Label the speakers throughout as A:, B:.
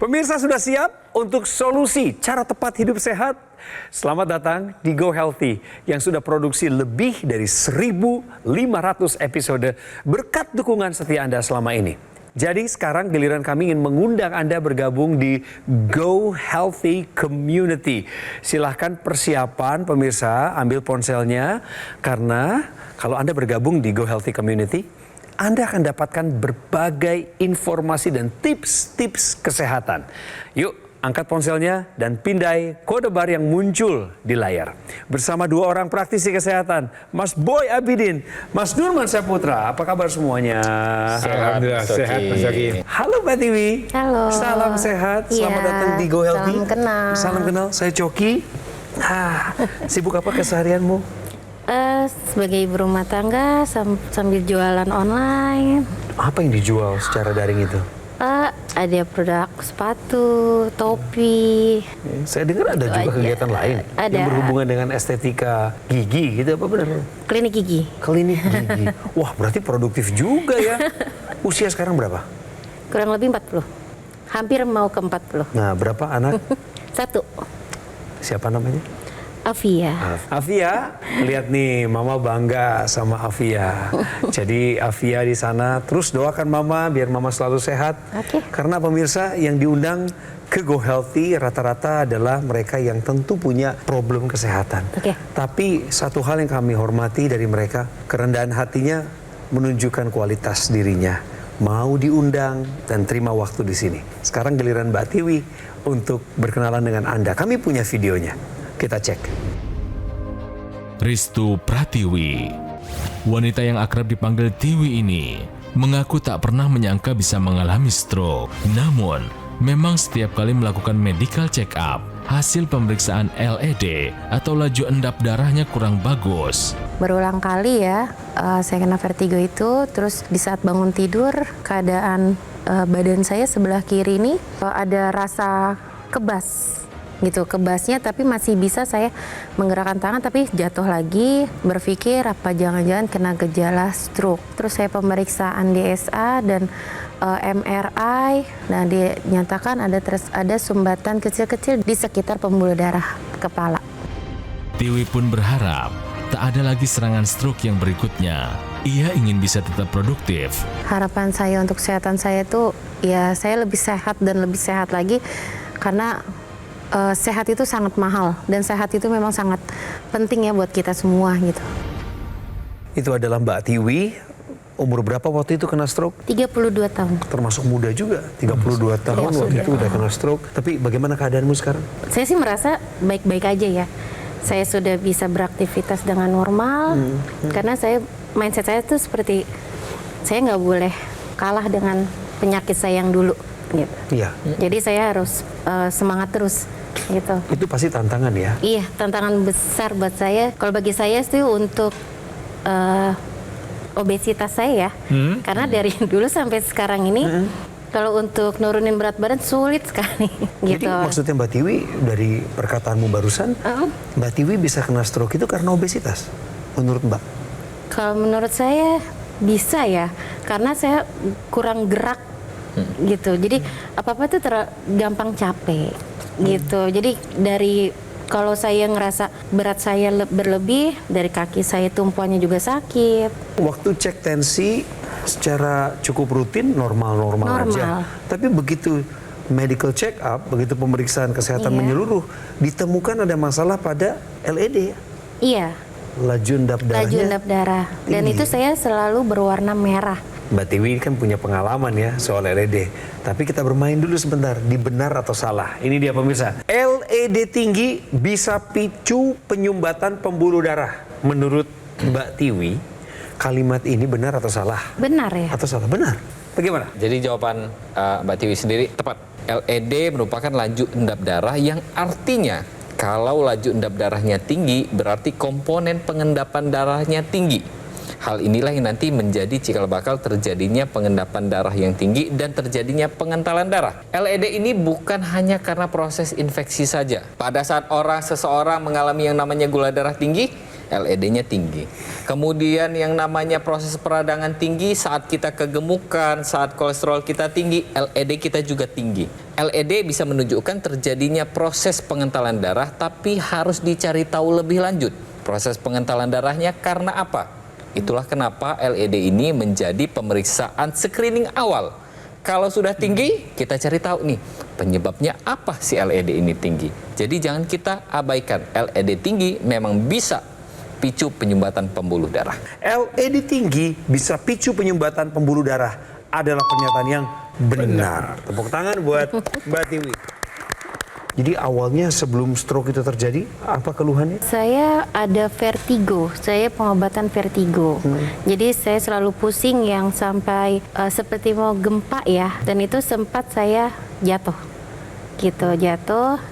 A: Pemirsa sudah siap untuk solusi cara tepat hidup sehat? Selamat datang di Go Healthy yang sudah produksi lebih dari 1.500 episode berkat dukungan setia Anda selama ini. Jadi sekarang giliran kami ingin mengundang Anda bergabung di Go Healthy Community. Silahkan persiapan pemirsa, ambil ponselnya karena kalau Anda bergabung di Go Healthy Community, Anda akan dapatkan berbagai informasi dan tips-tips kesehatan. Yuk, angkat ponselnya dan pindai kode bar yang muncul di layar. Bersama dua orang praktisi kesehatan, Mas Boy Abidin, Mas Nurman Saputra. Apa kabar semuanya?
B: Alhamdulillah, sehat Mas Yogi.
A: Halo Mbak Tiwi.
C: Halo.
A: Salam sehat, selamat datang di Go Healthy.
C: Salam kenal.
A: Salam kenal, saya Coki. Sibuk apa keseharianmu?
C: Sebagai ibu rumah tangga sambil jualan online.
A: Apa yang dijual secara daring itu?
C: Ada produk sepatu, topi.
A: Saya dengar ada juga kegiatan lain
C: Ada.
A: yang berhubungan dengan estetika gigi gitu, apa benar?
C: Klinik gigi.
A: Klinik gigi. Wah, berarti produktif juga ya. Usia sekarang berapa?
C: Kurang lebih 40. Hampir mau ke 40.
A: Nah, berapa anak?
C: 1.
A: Siapa namanya?
C: Afia.
A: Afia, lihat nih, Mama bangga sama Afia. Jadi Afia di sana terus doakan Mama biar Mama selalu sehat.
C: Oke.
A: Karena pemirsa yang diundang ke Go Healthy rata-rata adalah mereka yang tentu punya problem kesehatan.
C: Oke.
A: Tapi satu hal yang kami hormati dari mereka, kerendahan hatinya menunjukkan kualitas dirinya. Mau diundang dan terima waktu di sini. Sekarang giliran Mbak Tiwi untuk berkenalan dengan Anda. Kami punya videonya. Kita cek.
D: Ristu Pratiwi, wanita yang akrab dipanggil Tiwi ini, mengaku tak pernah menyangka bisa mengalami stroke. Namun, memang setiap kali melakukan medical check up, hasil pemeriksaan LED atau laju endap darahnya kurang bagus.
C: Berulang kali ya, saya kena vertigo itu. Terus di saat bangun tidur, keadaan badan saya sebelah kiri ini ada rasa kebas. Gitu, kebasnya, tapi masih bisa saya menggerakkan tangan, tapi jatuh lagi, berpikir apa jangan-jangan kena gejala stroke. Terus saya pemeriksaan DSA dan MRI, dan dinyatakan ada sumbatan kecil-kecil di sekitar pembuluh darah kepala.
D: Tiwi pun berharap tak ada lagi serangan stroke yang berikutnya. Ia ingin bisa tetap produktif.
C: Harapan saya untuk kesehatan saya itu, ya saya lebih sehat dan lebih sehat lagi, karena sehat itu sangat mahal dan sehat itu memang sangat penting ya buat kita semua gitu.
A: Itu adalah Mbak Tiwi. Umur berapa waktu itu kena stroke?
C: 32 tahun.
A: Termasuk muda juga, 32 tahun waktu itu udah kena stroke. Tapi bagaimana keadaanmu sekarang?
C: Saya sih merasa baik-baik aja ya. Saya sudah bisa beraktivitas dengan normal, karena mindset saya tuh seperti saya nggak boleh kalah dengan penyakit saya yang dulu. Gitu.
A: Iya.
C: Jadi saya harus semangat terus. Gitu.
A: Itu pasti tantangan ya?
C: Iya, tantangan besar buat saya. Kalau bagi saya itu untuk obesitas saya ya, karena dari dulu sampai sekarang ini, kalau untuk nurunin berat badan sulit sekali. Gitu.
A: Jadi maksudnya Mbak Tiwi dari perkataanmu barusan, Mbak Tiwi bisa kena stroke itu karena obesitas, menurut Mbak?
C: Kalau menurut saya bisa ya, karena saya kurang gerak. Gitu, jadi apa-apa tuh gampang capek. Gitu, jadi kalau saya ngerasa berat saya berlebih, dari kaki saya tumpuannya juga sakit.
A: Waktu cek tensi secara cukup rutin normal aja. Tapi begitu medical check up, begitu pemeriksaan kesehatan menyeluruh, ditemukan ada masalah pada LED.
C: Iya.
A: Laju endap darahnya.
C: Laju endap darah. Dan
A: tinggi.
C: itu saya selalu berwarna merah.
A: Mbak Tiwi kan punya pengalaman ya soal LED. Tapi kita bermain dulu sebentar di benar atau salah. Ini dia pemirsa. LED tinggi bisa picu penyumbatan pembuluh darah. Menurut Mbak Tiwi, kalimat ini benar atau salah?
C: Benar ya?
A: Atau salah? Benar. Bagaimana?
B: Jadi jawaban Mbak Tiwi sendiri tepat. LED merupakan laju endap darah yang artinya kalau laju endap darahnya tinggi berarti komponen pengendapan darahnya tinggi. Hal inilah yang nanti menjadi cikal bakal terjadinya pengendapan darah yang tinggi dan terjadinya pengentalan darah. LED ini bukan hanya karena proses infeksi saja. Pada saat seseorang mengalami yang namanya gula darah tinggi, LED-nya tinggi. Kemudian yang namanya proses peradangan tinggi, saat kita kegemukan, saat kolesterol kita tinggi, LED kita juga tinggi. LED bisa menunjukkan terjadinya proses pengentalan darah, tapi harus dicari tahu lebih lanjut. Proses pengentalan darahnya karena apa? Itulah kenapa LED ini menjadi pemeriksaan screening awal. Kalau sudah tinggi, kita cari tahu nih, penyebabnya apa si LED ini tinggi. Jadi jangan kita abaikan, LED tinggi memang bisa picu penyumbatan pembuluh darah.
A: LED tinggi bisa picu penyumbatan pembuluh darah adalah pernyataan yang benar. Tepuk tangan buat Mbak Tiwi. Jadi awalnya sebelum stroke itu terjadi, apa keluhannya?
C: Saya ada vertigo, saya pengobatan vertigo. Jadi saya selalu pusing yang sampai seperti mau gempa ya. Dan itu sempat saya jatuh,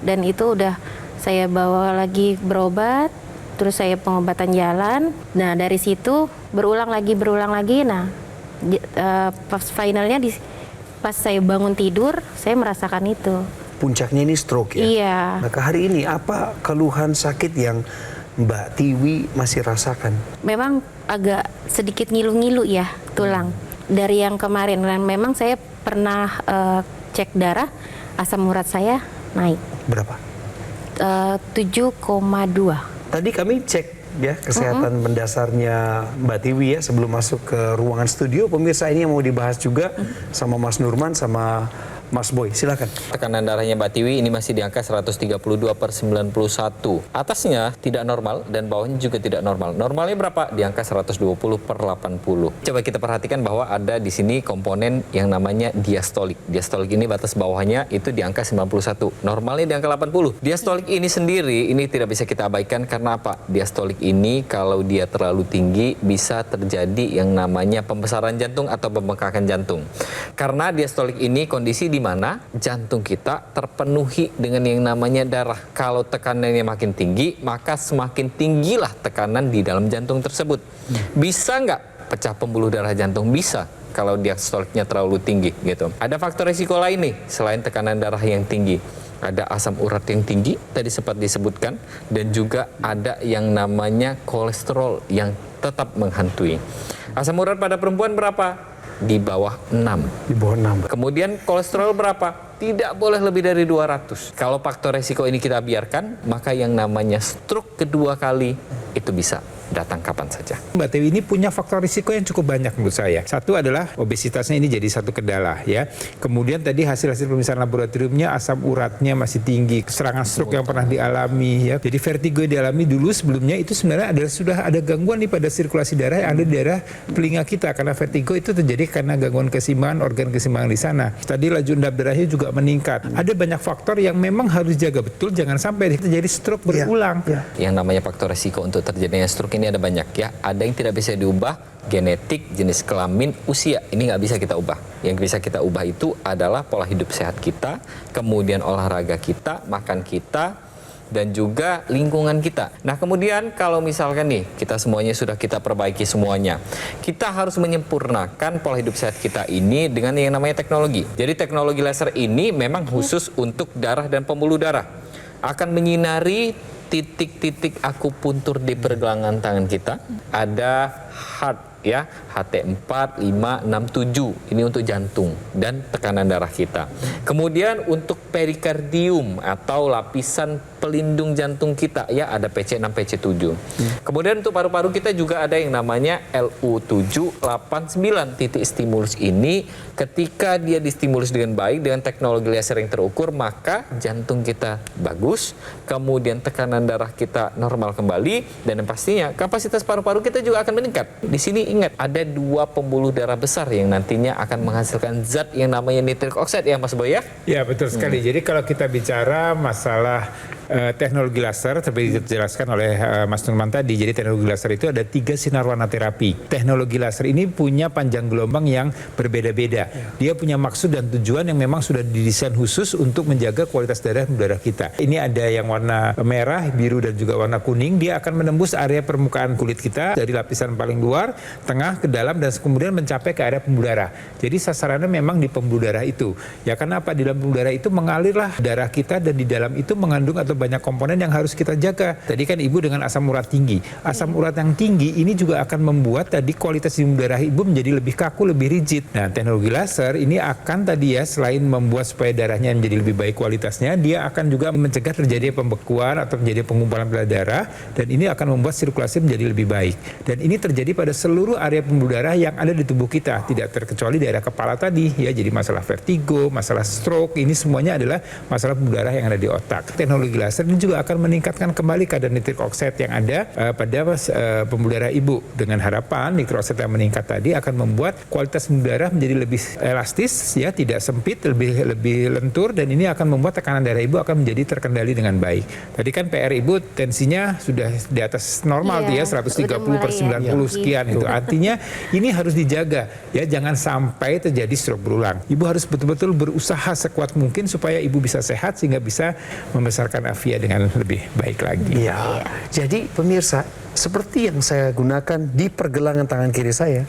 C: dan itu udah saya bawa lagi berobat. Terus saya pengobatan jalan. Nah dari situ berulang lagi. Nah pas finalnya pas saya bangun tidur, saya merasakan itu.
A: Puncaknya ini stroke ya?
C: Iya.
A: Nah ke hari ini apa keluhan sakit yang Mbak Tiwi masih rasakan?
C: Memang agak sedikit ngilu-ngilu ya tulang. Dari yang kemarin, dan memang saya pernah cek darah, asam urat saya naik.
A: Berapa?
C: 7,2.
A: Tadi kami cek ya kesehatan mendasarnya Mbak Tiwi ya sebelum masuk ke ruangan studio. Pemirsa, ini yang mau dibahas juga sama Mas Nurman sama Mas Boy, silakan.
B: Tekanan darahnya Mbak Tiwi ini masih di angka 132/91. Atasnya tidak normal dan bawahnya juga tidak normal. Normalnya berapa? Di angka 120/80. Coba kita perhatikan bahwa ada di sini komponen yang namanya diastolik. Diastolik ini batas bawahnya itu di angka 91. Normalnya di angka 80. Diastolik ini sendiri ini tidak bisa kita abaikan karena apa? Diastolik ini kalau dia terlalu tinggi bisa terjadi yang namanya pembesaran jantung atau pembengkakan jantung. Karena diastolik ini kondisi di mana jantung kita terpenuhi dengan yang namanya darah. Kalau tekanannya makin tinggi, maka semakin tinggilah tekanan di dalam jantung tersebut. Bisa nggak pecah pembuluh darah jantung? Bisa kalau diastoliknya terlalu tinggi gitu. Ada faktor risiko lain nih selain tekanan darah yang tinggi. Ada asam urat yang tinggi, tadi sempat disebutkan, dan juga ada yang namanya kolesterol yang tetap menghantui. Asam urat pada perempuan berapa? Di bawah 6.
A: Di bawah 6.
B: Kemudian kolesterol berapa? Tidak boleh lebih dari 200. Kalau faktor resiko ini kita biarkan, maka yang namanya stroke kedua kali itu bisa datang kapan saja.
E: Mbak Tiwi ini punya faktor risiko yang cukup banyak menurut saya. Satu adalah obesitasnya ini jadi satu kendala ya. Kemudian tadi hasil-hasil pemeriksaan laboratoriumnya asam uratnya masih tinggi, serangan stroke yang pernah dialami ya. Jadi vertigo yang dialami dulu sebelumnya itu sebenarnya adalah sudah ada gangguan nih pada sirkulasi darah yang ada di daerah telinga kita, karena vertigo itu terjadi karena gangguan keseimbangan organ keseimbangan di sana. Tadi laju endap darahnya juga meningkat. Ada banyak faktor yang memang harus jaga betul jangan sampai terjadi stroke berulang.
B: Yang namanya faktor resiko untuk terjadinya stroke ini ada banyak ya. Ada yang tidak bisa diubah, genetik, jenis kelamin, usia. Ini nggak bisa kita ubah. Yang bisa kita ubah itu adalah pola hidup sehat kita, kemudian olahraga kita, makan kita, dan juga lingkungan kita. Nah kemudian kalau misalkan nih kita semuanya sudah kita perbaiki semuanya, kita harus menyempurnakan pola hidup sehat kita ini dengan yang namanya teknologi. Jadi teknologi laser ini memang khusus untuk darah dan pembuluh darah. Akan menyinari titik-titik akupuntur di pergelangan tangan kita. Ada heart ya, HT4, 5, 6, 7. Ini untuk jantung dan tekanan darah kita. Kemudian untuk perikardium atau lapisan pelindung jantung kita ya, ada PC6, PC7. Kemudian untuk paru-paru kita juga ada yang namanya LU789. Titik stimulus ini ketika dia distimulus dengan baik dengan teknologi laser yang terukur, maka jantung kita bagus, kemudian tekanan darah kita normal kembali, dan yang pastinya kapasitas paru-paru kita juga akan meningkat. Di sini ingat, ada 2 pembuluh darah besar yang nantinya akan menghasilkan zat yang namanya nitric oxide ya Mas Boy ya?
E: Ya betul sekali. Jadi kalau kita bicara masalah teknologi laser seperti dijelaskan oleh Mas Nurman tadi, jadi teknologi laser itu ada 3 sinar warna terapi. Teknologi laser ini punya panjang gelombang yang berbeda-beda. Dia punya maksud dan tujuan yang memang sudah didesain khusus untuk menjaga kualitas darah kita. Ini ada yang warna merah, biru, dan juga warna kuning. Dia akan menembus area permukaan kulit kita dari lapisan paling luar, tengah, ke dalam, dan kemudian mencapai ke area pembuluh darah. Jadi sasarannya memang di pembuluh darah itu. Ya karena apa? Di dalam pembuluh darah itu mengalirlah darah kita, dan di dalam itu mengandung atau banyak komponen yang harus kita jaga. Tadi kan ibu dengan asam urat tinggi. Asam urat yang tinggi ini juga akan membuat tadi kualitas sumber darah ibu menjadi lebih kaku, lebih rigid. Nah, teknologi laser ini akan tadi ya, selain membuat supaya darahnya menjadi lebih baik kualitasnya, dia akan juga mencegah terjadi pembekuan atau terjadi pengumpulan darah, dan ini akan membuat sirkulasi menjadi lebih baik. Dan ini terjadi pada seluruh area pembuluh darah yang ada di tubuh kita, tidak terkecuali daerah kepala tadi ya. Jadi masalah vertigo, masalah stroke, ini semuanya adalah masalah pembuluh darah yang ada di otak. Teknologi laser ini juga akan meningkatkan kembali kadar nitrik oxide yang ada pada pembuluh darah ibu, dengan harapan nitrik oxide yang meningkat tadi akan membuat kualitas pembuluh darah menjadi lebih elastis ya, tidak sempit, lebih lentur, dan ini akan membuat tekanan darah ibu akan menjadi terkendali dengan baik. Tadi kan PR ibu tensinya sudah di atas normal ya, 130/90 sekian itu. Artinya ini harus dijaga ya, jangan sampai terjadi stroke berulang. Ibu harus betul-betul berusaha sekuat mungkin supaya ibu bisa sehat sehingga bisa membesarkan Afia dengan lebih baik lagi.
A: Iya. Jadi pemirsa, seperti yang saya gunakan di pergelangan tangan kiri saya,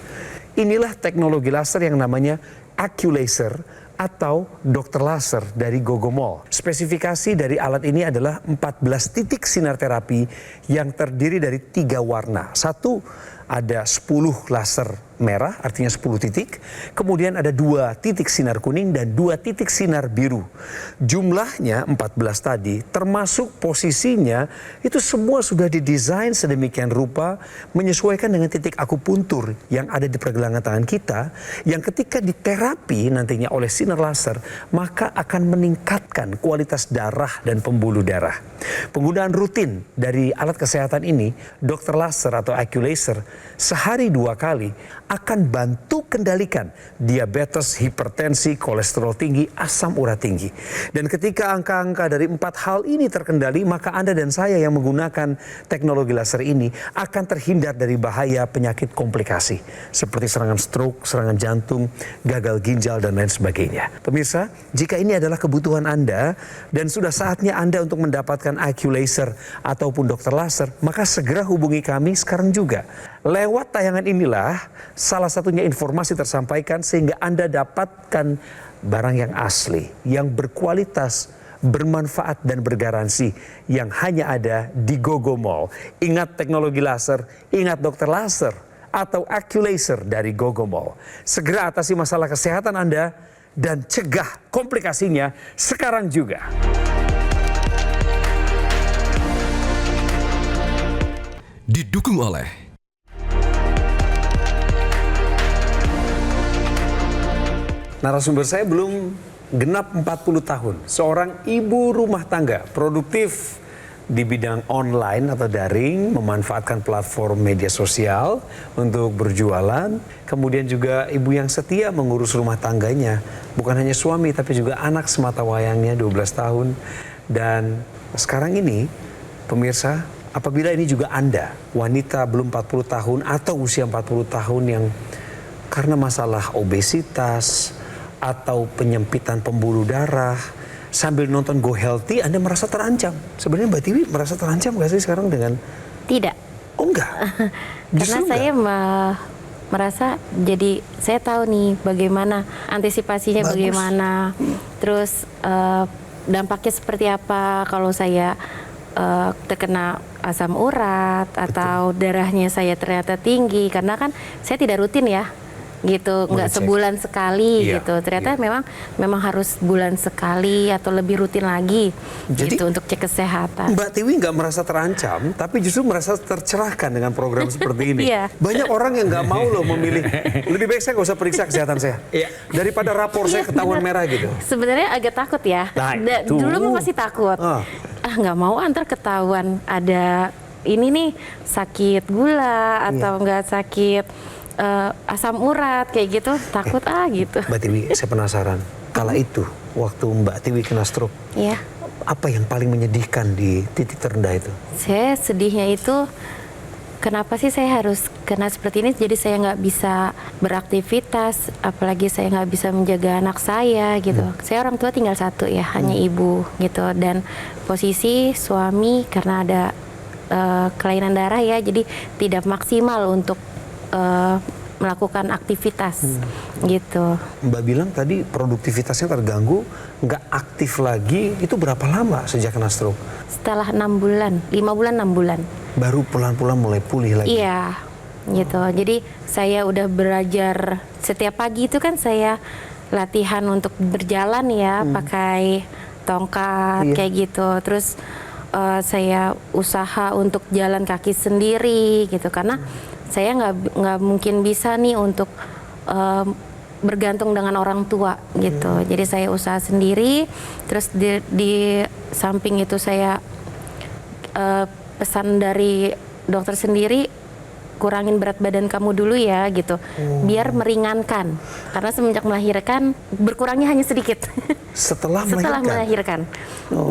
A: inilah teknologi laser yang namanya AccuLaser atau dokter laser dari Gogomol. Spesifikasi dari alat ini adalah 14 titik sinar terapi yang terdiri dari 3 warna. Satu, ada 10 laser merah, artinya 10 titik. Kemudian ada 2 titik sinar kuning dan 2 titik sinar biru. Jumlahnya 14 tadi, termasuk posisinya, itu semua sudah didesain sedemikian rupa menyesuaikan dengan titik akupuntur yang ada di pergelangan tangan kita, yang ketika diterapi nantinya oleh sinar laser, maka akan meningkatkan kualitas darah dan pembuluh darah. Penggunaan rutin dari alat kesehatan ini, dokter laser atau AccuLaser, sehari 2 kali akan bantu kendalikan diabetes, hipertensi, kolesterol tinggi, asam urat tinggi. Dan ketika angka-angka dari 4 hal ini terkendali, maka Anda dan saya yang menggunakan teknologi laser ini akan terhindar dari bahaya penyakit komplikasi seperti serangan stroke, serangan jantung, gagal ginjal, dan lain sebagainya. Pemirsa, jika ini adalah kebutuhan Anda dan sudah saatnya Anda untuk mendapatkan AccuLaser ataupun dokter laser, maka segera hubungi kami sekarang juga. Lewat tayangan inilah salah satunya informasi tersampaikan sehingga Anda dapatkan barang yang asli, yang berkualitas, bermanfaat dan bergaransi yang hanya ada di Gogomol. Ingat teknologi laser, ingat dokter laser atau AccuLaser dari Gogomol. Segera atasi masalah kesehatan Anda dan cegah komplikasinya sekarang juga.
F: Didukung oleh
A: Narasumber saya belum genap 40 tahun. Seorang ibu rumah tangga, produktif di bidang online atau daring, memanfaatkan platform media sosial untuk berjualan. Kemudian juga ibu yang setia mengurus rumah tangganya. Bukan hanya suami, tapi juga anak semata wayangnya 12 tahun. Dan sekarang ini, pemirsa, apabila ini juga Anda, wanita belum 40 tahun atau usia 40 tahun yang karena masalah obesitas, atau penyempitan pembuluh darah, sambil nonton Go Healthy, Anda merasa terancam. Sebenarnya Mbak Tiwi merasa terancam nggak sih sekarang dengan?
C: Tidak.
A: Oh enggak?
C: Karena saya merasa, jadi saya tahu nih bagaimana antisipasinya.
A: Bagus.
C: Bagaimana, terus dampaknya seperti apa kalau saya terkena asam urat. Betul. Atau darahnya saya ternyata tinggi, karena kan saya tidak rutin ya. Gitu, nggak sebulan sekali gitu. Ternyata memang harus bulan sekali atau lebih rutin lagi. Jadi, gitu untuk cek kesehatan.
A: Mbak Tiwi nggak merasa terancam, tapi justru merasa tercerahkan dengan program seperti ini. Banyak orang yang nggak mau loh memilih. Lebih baik saya nggak usah periksa kesehatan saya, daripada rapor saya ketahuan merah gitu.
C: Sebenarnya agak takut ya.
A: Nah,
C: dulu masih takut. Nggak mau antar ketahuan ada ini nih sakit gula atau nggak sakit asam urat kayak gitu, takut gitu.
A: Mbak Tiwi, saya penasaran. Kala itu, waktu Mbak Tiwi kena stroke, apa yang paling menyedihkan di titik terendah itu?
C: Saya sedihnya itu, kenapa sih saya harus kena seperti ini? Jadi saya nggak bisa beraktivitas, apalagi saya nggak bisa menjaga anak saya gitu. Saya orang tua tinggal satu ya, hanya ibu gitu. Dan posisi suami karena ada kelainan darah ya, jadi tidak maksimal untuk melakukan aktivitas gitu.
A: Mbak bilang tadi produktivitasnya terganggu, nggak aktif lagi, itu berapa lama sejak kena stroke?
C: Setelah 6 bulan, 5 bulan 6 bulan.
A: Baru pelan-pelan mulai pulih lagi?
C: Iya, gitu. Jadi saya udah belajar setiap pagi itu kan saya latihan untuk berjalan ya, pakai tongkat kayak gitu. Terus saya usaha untuk jalan kaki sendiri gitu, karena saya nggak mungkin bisa nih untuk bergantung dengan orang tua gitu. Jadi saya usaha sendiri. Terus di samping itu saya pesan dari dokter sendiri, kurangin berat badan kamu dulu ya gitu, biar meringankan. Karena semenjak melahirkan berkurangnya hanya sedikit.
A: Setelah
C: melahirkan.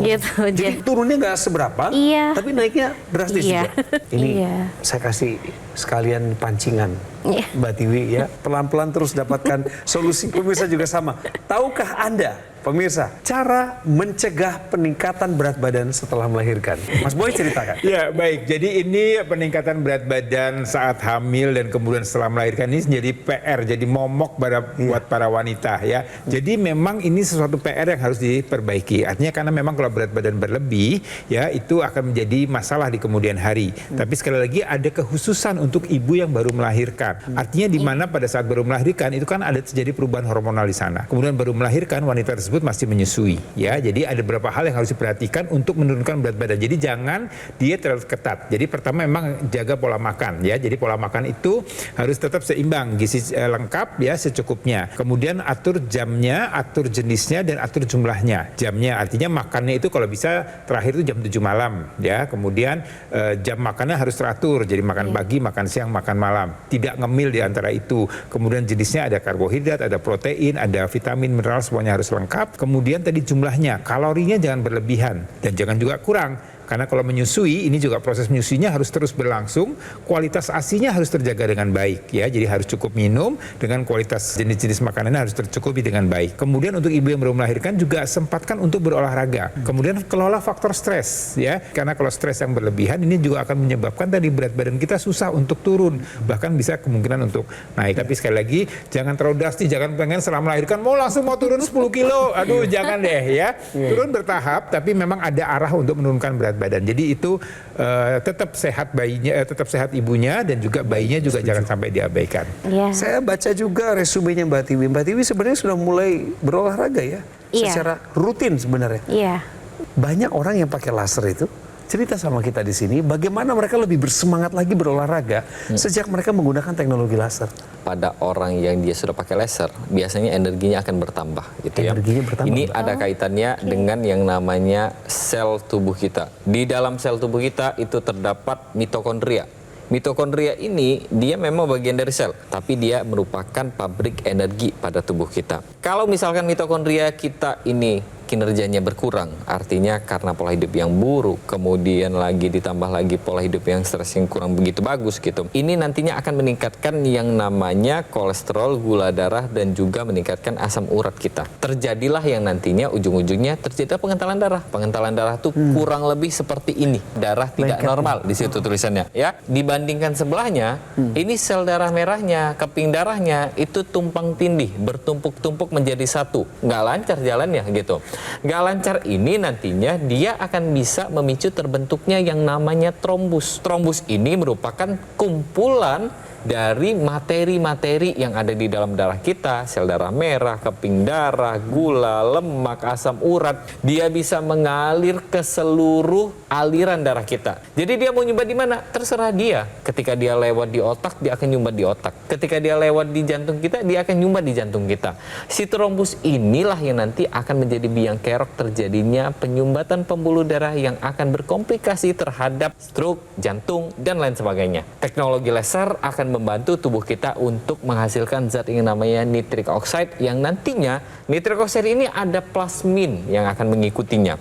C: Gitu.
A: Jadi turunnya nggak seberapa,
C: Iya.
A: tapi naiknya drastis
C: Iya.
A: juga. Ini
C: Iya.
A: saya kasih sekalian pancingan,
C: Iya.
A: Mbak Tiwi ya. Pelan-pelan terus dapatkan solusi. Pemirsa juga sama. Tahukah Anda, pemirsa, cara mencegah peningkatan berat badan setelah melahirkan? Mas Boy ceritakan.
E: Ya baik, jadi ini peningkatan berat badan saat hamil dan kemudian setelah melahirkan ini jadi PR, jadi momok buat para wanita ya. Jadi memang ini sesuatu PR yang harus diperbaiki. Artinya karena memang kalau berat badan berlebih ya itu akan menjadi masalah di kemudian hari. Tapi sekali lagi ada kekhususan untuk ibu yang baru melahirkan. Artinya di mana pada saat baru melahirkan itu kan ada terjadi perubahan hormonal di sana. Kemudian baru melahirkan wanita tersebut masih menyusui ya. Jadi ada beberapa hal yang harus diperhatikan untuk menurunkan berat badan. Jadi jangan diet terlalu ketat. Jadi pertama memang jaga pola makan ya. Jadi pola makan itu harus tetap seimbang, gizi lengkap ya secukupnya. Kemudian atur jamnya, atur jenisnya dan atur jumlahnya. Jamnya artinya makannya itu kalau bisa terakhir itu jam 7 malam ya. Kemudian jam makannya harus teratur. Jadi makan pagi, makan siang, makan malam. Tidak ngemil di antara itu. Kemudian jenisnya ada karbohidrat, ada protein, ada vitamin, mineral, semuanya harus lengkap. Kemudian tadi jumlahnya, kalorinya jangan berlebihan dan jangan juga kurang. Karena kalau menyusui, ini juga proses menyusuinya harus terus berlangsung, kualitas ASI-nya harus terjaga dengan baik ya. Jadi harus cukup minum dengan kualitas jenis-jenis makanannya harus tercukupi dengan baik. Kemudian untuk ibu yang baru melahirkan juga sempatkan untuk berolahraga. Kemudian kelola faktor stres ya. Karena kalau stres yang berlebihan ini juga akan menyebabkan tadi berat badan kita susah untuk turun, bahkan bisa kemungkinan untuk naik. Tapi sekali lagi jangan terlalu drastis, jangan pengen setelah melahirkan mau turun 10 kilo. Aduh, jangan deh ya. Turun bertahap tapi memang ada arah untuk menurunkan berat badan. Jadi itu tetap sehat bayinya, tetap sehat ibunya dan juga bayinya juga jangan sampai diabaikan.
C: Iya.
A: Saya baca juga resumenya Mbak Tiwi. Mbak Tiwi sebenarnya sudah mulai berolahraga ya,
C: Iya.
A: secara rutin sebenarnya.
C: Iya.
A: Banyak orang yang pakai laser itu cerita sama kita di sini bagaimana mereka lebih bersemangat lagi berolahraga sejak mereka menggunakan teknologi laser.
B: Pada orang yang dia sudah pakai laser, biasanya energinya akan bertambah gitu ya.
A: Energinya bertambah.
B: Ini ada kaitannya dengan yang namanya sel tubuh kita. Di dalam sel tubuh kita itu terdapat mitokondria. Mitokondria ini dia memang bagian dari sel, tapi dia merupakan pabrik energi pada tubuh kita. Kalau misalkan mitokondria kita ini kinerjanya berkurang, artinya karena pola hidup yang buruk, kemudian lagi ditambah lagi pola hidup yang stres yang kurang begitu bagus gitu. Ini nantinya akan meningkatkan yang namanya kolesterol, gula darah, dan juga meningkatkan asam urat kita. Terjadilah yang nantinya ujung-ujungnya terjadi pengentalan darah. Pengentalan darah itu kurang lebih seperti ini. Darah tidak normal di situ tulisannya ya. Dibandingkan sebelahnya, ini sel darah merahnya, keping darahnya itu tumpang tindih, bertumpuk-tumpuk menjadi satu. Nggak lancar jalannya gitu. Nggak lancar ini nantinya dia akan bisa memicu terbentuknya yang namanya trombus. Trombus ini merupakan kumpulan dari materi-materi yang ada di dalam darah kita, sel darah merah, keping darah, gula, lemak, asam urat. Dia bisa mengalir ke seluruh aliran darah kita. Jadi dia mau nyumbat di mana? Terserah dia. Ketika dia lewat di otak, dia akan nyumbat di otak. Ketika dia lewat di jantung kita, dia akan nyumbat di jantung kita. Si trombus inilah yang nanti akan menjadi biang kerok terjadinya penyumbatan pembuluh darah yang akan berkomplikasi terhadap stroke, jantung, dan lain sebagainya. Teknologi laser akan membantu tubuh kita untuk menghasilkan zat yang namanya nitric oxide, yang nantinya nitric oxide ini ada plasmin yang akan mengikutinya.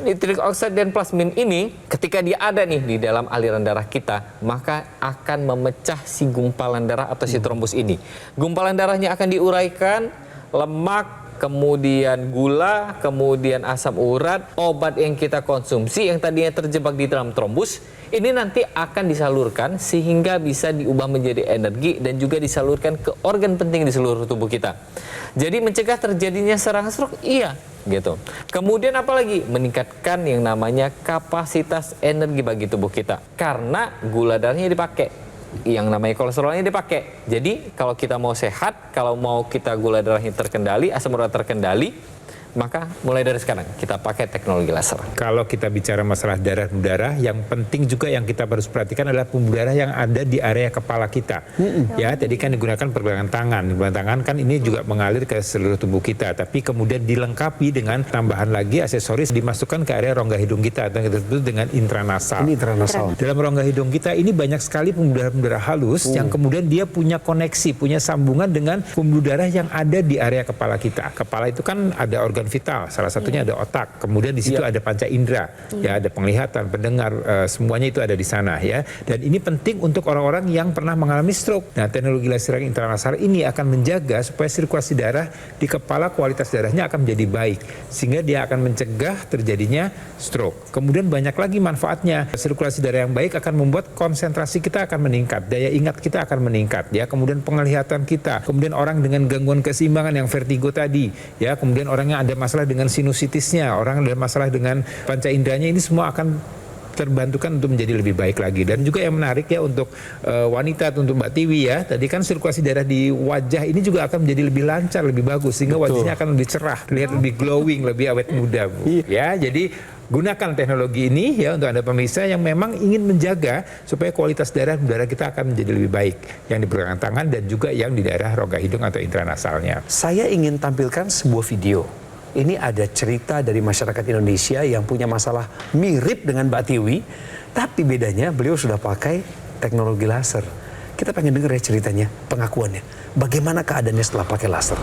B: Nitric oxide dan plasmin ini ketika dia ada nih di dalam aliran darah kita, maka akan memecah si gumpalan darah atau si trombus ini. Gumpalan darahnya akan diuraikan, lemak, kemudian gula, kemudian asam urat, obat yang kita konsumsi yang tadinya terjebak di dalam trombus, ini nanti akan disalurkan sehingga bisa diubah menjadi energi dan juga disalurkan ke organ penting di seluruh tubuh kita. Jadi mencegah terjadinya serangan stroke, iya gitu. Kemudian apalagi meningkatkan yang namanya kapasitas energi bagi tubuh kita karena gula darahnya dipakai, yang namanya kolesterolnya dipakai. Jadi kalau kita mau sehat, kalau mau kita gula darahnya terkendali, asam urat terkendali, maka mulai dari sekarang kita pakai teknologi laser.
E: Kalau kita bicara masalah darah-pembuluh darah, yang penting juga yang kita harus perhatikan adalah pembuluh darah yang ada di area kepala kita. Ya, tadi kan digunakan pergelangan tangan. Pergelangan tangan kan ini juga mengalir ke seluruh tubuh kita, tapi kemudian dilengkapi dengan tambahan lagi aksesoris dimasukkan ke area rongga hidung kita atau disebut dengan intranasal.
A: Ini intranasal.
E: Dalam rongga hidung kita ini banyak sekali pembuluh darah halus yang kemudian dia punya koneksi, punya sambungan dengan pembuluh darah yang ada di area kepala kita. Kepala itu kan ada organ vital, salah satunya ada otak, kemudian di situ ada panca indera, ya ada penglihatan, pendengar, semuanya itu ada di sana ya. Dan ini penting untuk orang-orang yang pernah mengalami stroke. Nah, teknologi laser intranasal ini akan menjaga supaya sirkulasi darah di kepala, kualitas darahnya akan menjadi baik, sehingga dia akan mencegah terjadinya stroke. Kemudian banyak lagi manfaatnya. Sirkulasi darah yang baik akan membuat konsentrasi kita akan meningkat, daya ingat kita akan meningkat, ya. Kemudian penglihatan kita, kemudian orang dengan gangguan keseimbangan yang vertigo tadi, ya. Kemudian orang yang ada masalah dengan sinusitisnya, orang ada masalah dengan panca inderanya, ini semua akan terbantukan untuk menjadi lebih baik lagi. Dan juga yang menarik ya untuk wanita, untuk Mbak Tiwi ya, tadi kan sirkulasi darah di wajah ini juga akan menjadi lebih lancar, lebih bagus, sehingga wajahnya akan lebih cerah, terlihat lebih glowing, lebih awet muda, Bu. Ya, jadi gunakan teknologi ini ya untuk Anda pemirsa yang memang ingin menjaga supaya kualitas darah kita akan menjadi lebih baik, yang di pergelangan tangan dan juga yang di daerah rongga hidung atau intranasalnya.
A: Saya ingin tampilkan sebuah video. Ini ada cerita dari masyarakat Indonesia yang punya masalah mirip dengan Mbak Tiwi, tapi bedanya beliau sudah pakai teknologi laser. Kita pengen dengar ya ceritanya, pengakuannya. Bagaimana keadaannya setelah pakai laser?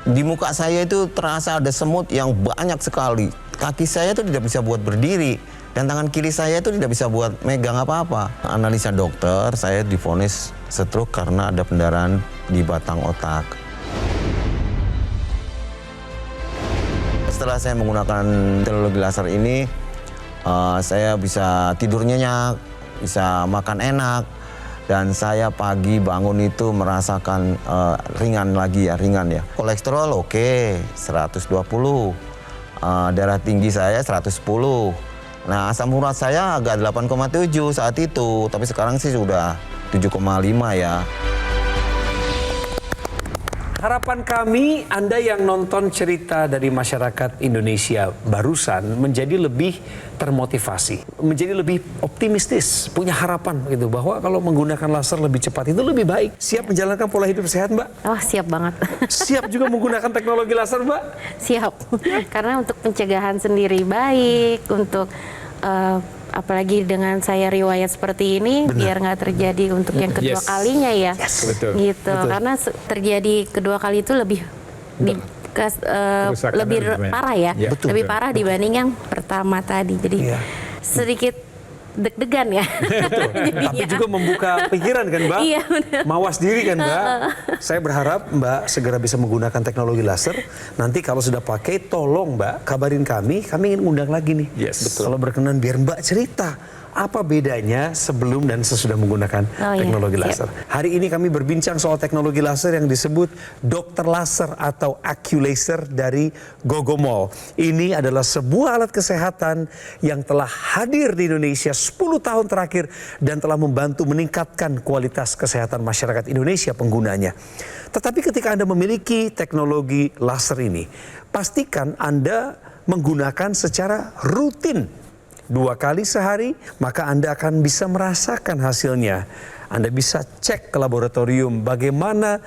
G: Di muka saya itu terasa ada semut yang banyak sekali. Kaki saya itu tidak bisa buat berdiri. Dan tangan kiri saya itu tidak bisa buat megang apa-apa. Analisa dokter, saya divonis stroke karena ada pendarahan di batang otak. Setelah saya menggunakan teknologi laser ini, saya bisa tidur nyenyak, bisa makan enak, dan saya pagi bangun itu merasakan ringan lagi ya, ringan ya. Kolesterol oke, 120, darah tinggi saya 110. Nah, asam urat saya agak 8,7 saat itu, tapi sekarang sih sudah 7,5 ya.
A: Harapan kami, Anda yang nonton cerita dari masyarakat Indonesia barusan menjadi lebih termotivasi, menjadi lebih optimistis, punya harapan gitu bahwa kalau menggunakan laser lebih cepat itu lebih baik. Siap menjalankan pola hidup sehat, Mbak?
C: Oh, siap banget.
A: Siap juga menggunakan teknologi laser, Mbak?
C: Siap. Karena untuk pencegahan sendiri baik, untuk apalagi dengan saya riwayat seperti ini, biar nggak terjadi untuk yang kedua kalinya ya.
E: Betul.
C: Gitu.
E: Betul.
C: Karena terjadi kedua kali itu lebih lebih parah ya, lebih parah dibanding yang pertama tadi. Jadi sedikit deg-degan ya.
A: Tapi juga membuka pikiran kan, Mbak?
C: Iya, benar.
A: Mawas diri kan, Mbak? Saya berharap Mbak segera bisa menggunakan teknologi laser. Nanti kalau sudah pakai, tolong Mbak kabarin kami ingin undang lagi nih. Kalau berkenan biar Mbak cerita apa bedanya sebelum dan sesudah menggunakan teknologi laser. Hari ini kami berbincang soal teknologi laser yang disebut Dokter Laser atau AccuLaser dari Gogomall. Ini adalah sebuah alat kesehatan yang telah hadir di Indonesia 10 tahun terakhir dan telah membantu meningkatkan kualitas kesehatan masyarakat Indonesia penggunanya. Tetapi ketika Anda memiliki teknologi laser ini, pastikan Anda menggunakan secara rutin. 2 kali sehari, maka Anda akan bisa merasakan hasilnya. Anda bisa cek ke laboratorium bagaimana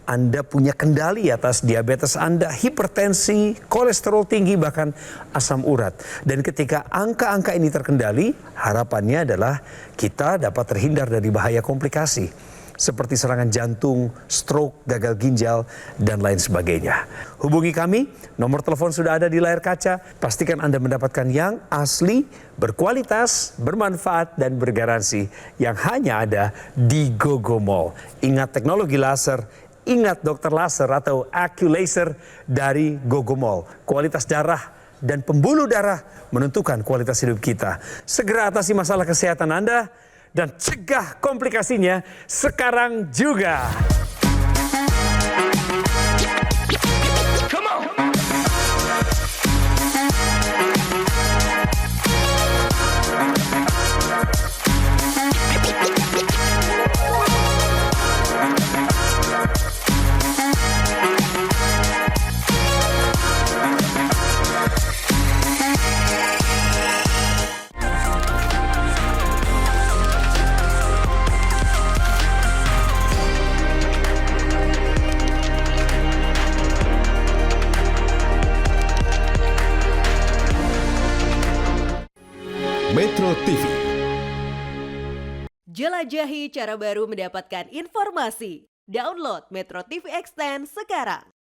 A: Anda punya kendali atas diabetes Anda, hipertensi, kolesterol tinggi, bahkan asam urat. Dan ketika angka-angka ini terkendali, harapannya adalah kita dapat terhindar dari bahaya komplikasi seperti serangan jantung, stroke, gagal ginjal, dan lain sebagainya. Hubungi kami, nomor telepon sudah ada di layar kaca. Pastikan Anda mendapatkan yang asli, berkualitas, bermanfaat, dan bergaransi yang hanya ada di Gogomall. Ingat, teknologi laser ingat dokter laser atau AccuLaser dari Gogomol. Kualitas darah dan pembuluh darah menentukan kualitas hidup kita. Segera atasi masalah kesehatan Anda dan cegah komplikasinya sekarang juga.
F: Metro TV.
H: Jelajahi cara baru mendapatkan informasi. Download Metro TV Extend sekarang.